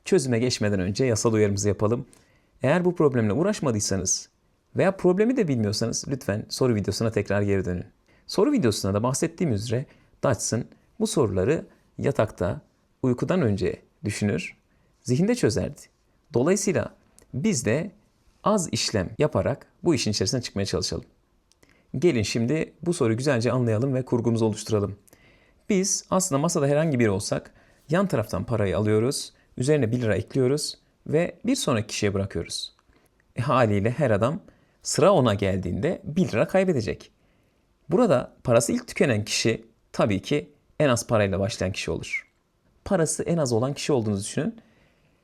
Çözüme geçmeden önce yasal uyarımızı yapalım. Eğer bu problemle uğraşmadıysanız veya problemi de bilmiyorsanız lütfen soru videosuna tekrar geri dönün. Soru videosunda da bahsettiğim üzere Dodson bu soruları yatakta uykudan önce düşünür, zihinde çözerdi. Dolayısıyla biz de az işlem yaparak bu işin içerisine çıkmaya çalışalım. Gelin şimdi bu soruyu güzelce anlayalım ve kurgumuzu oluşturalım. Biz aslında masada herhangi biri olsak yan taraftan parayı alıyoruz, üzerine 1 lira ekliyoruz ve bir sonraki kişiye bırakıyoruz. Haliyle her adam sıra ona geldiğinde 1 lira kaybedecek. Burada parası ilk tükenen kişi tabii ki en az parayla başlayan kişi olur. Parası en az olan kişi olduğunuzu düşünün.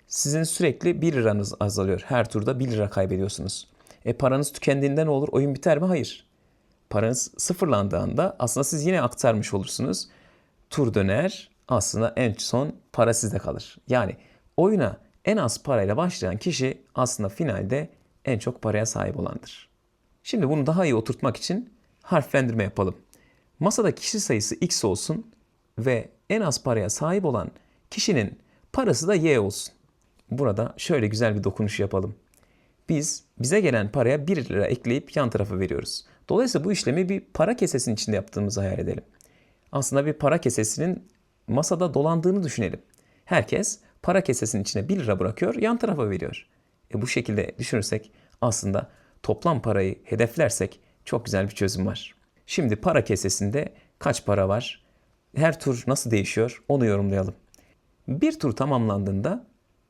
Sizin sürekli 1 liranız azalıyor. Her turda 1 lira kaybediyorsunuz. Paranız tükendiğinde ne olur? Oyun biter mi? Hayır. Paranız sıfırlandığında aslında siz yine aktarmış olursunuz. Tur döner, aslında en son para sizde kalır. Yani oyuna en az parayla başlayan kişi aslında finalde en çok paraya sahip olandır. Şimdi bunu daha iyi oturtmak için harflendirme yapalım. Masada kişi sayısı x olsun ve en az paraya sahip olan kişinin parası da y olsun. Burada şöyle güzel bir dokunuş yapalım. Biz bize gelen paraya 1 lira ekleyip yan tarafa veriyoruz. Dolayısıyla bu işlemi bir para kesesinin içinde yaptığımızı hayal edelim. Aslında bir para kesesinin masada dolandığını düşünelim. Herkes para kesesinin içine 1 lira bırakıyor, yan tarafa veriyor. Bu şekilde düşünürsek aslında toplam parayı hedeflersek çok güzel bir çözüm var. Şimdi para kesesinde kaç para var? Her tur nasıl değişiyor? Onu yorumlayalım. Bir tur tamamlandığında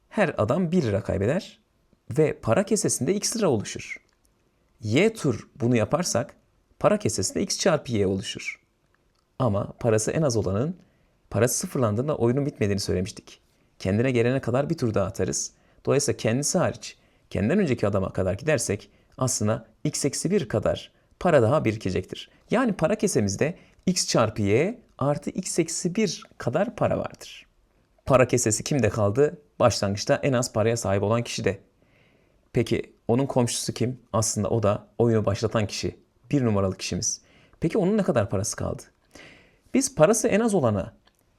her adam 1 lira kaybeder ve para kesesinde x lira oluşur. Y tur bunu yaparsak para kesesinde x çarpı y oluşur. Ama parası en az olanın parası sıfırlandığında oyunun bitmediğini söylemiştik. Kendine gelene kadar bir tur daha atarız. Dolayısıyla kendisi hariç kendinden önceki adama kadar gidersek aslında x eksi 1 kadar para daha birikecektir. Yani para kesemizde x çarpı y artı x eksi 1 kadar para vardır. Para kesesi kimde kaldı? Başlangıçta en az paraya sahip olan kişide. Peki onun komşusu kim? Aslında o da oyunu başlatan kişi. 1 numaralı kişimiz. Peki onun ne kadar parası kaldı? Biz parası en az olana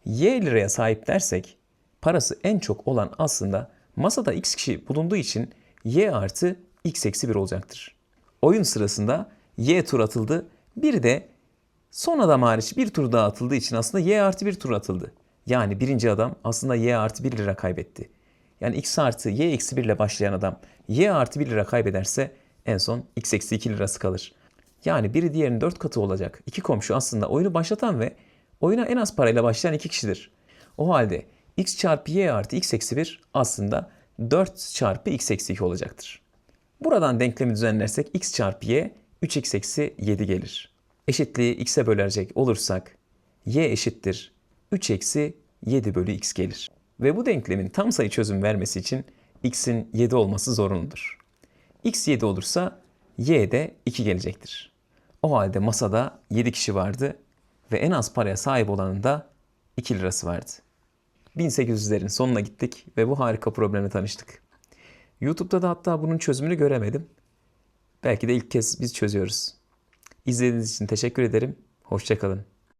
y liraya sahip dersek parası en çok olan aslında masada x kişi bulunduğu için y artı x eksi 1 olacaktır. Oyun sırasında y tur atıldı. Bir de son adam hariç bir tur daha atıldığı için aslında y artı 1 tur atıldı. Yani birinci adam aslında y artı 1 lira kaybetti. Yani x artı y eksi 1 ile başlayan adam y artı 1 lira kaybederse en son x eksi 2 lirası kalır. Yani biri diğerinin 4 katı olacak. İki komşu aslında oyunu başlatan ve oyuna en az parayla başlayan iki kişidir. O halde x çarpı y artı x eksi 1 aslında 4 çarpı x eksi 2 olacaktır. Buradan denklemi düzenlersek x çarpı y 3x eksi 7 gelir. Eşitliği x'e bölecek olursak y eşittir 3 eksi 7 bölü x gelir. Ve bu denklemin tam sayı çözüm vermesi için x'in 7 olması zorunludur. X 7 olursa y de 2 gelecektir. O halde masada 7 kişi vardı ve en az paraya sahip olanın da 2 lirası vardı. 1800'lerin sonuna gittik ve bu harika problemle tanıştık. YouTube'da da hatta bunun çözümünü göremedim. Belki de ilk kez biz çözüyoruz. İzlediğiniz için teşekkür ederim. Hoşça kalın.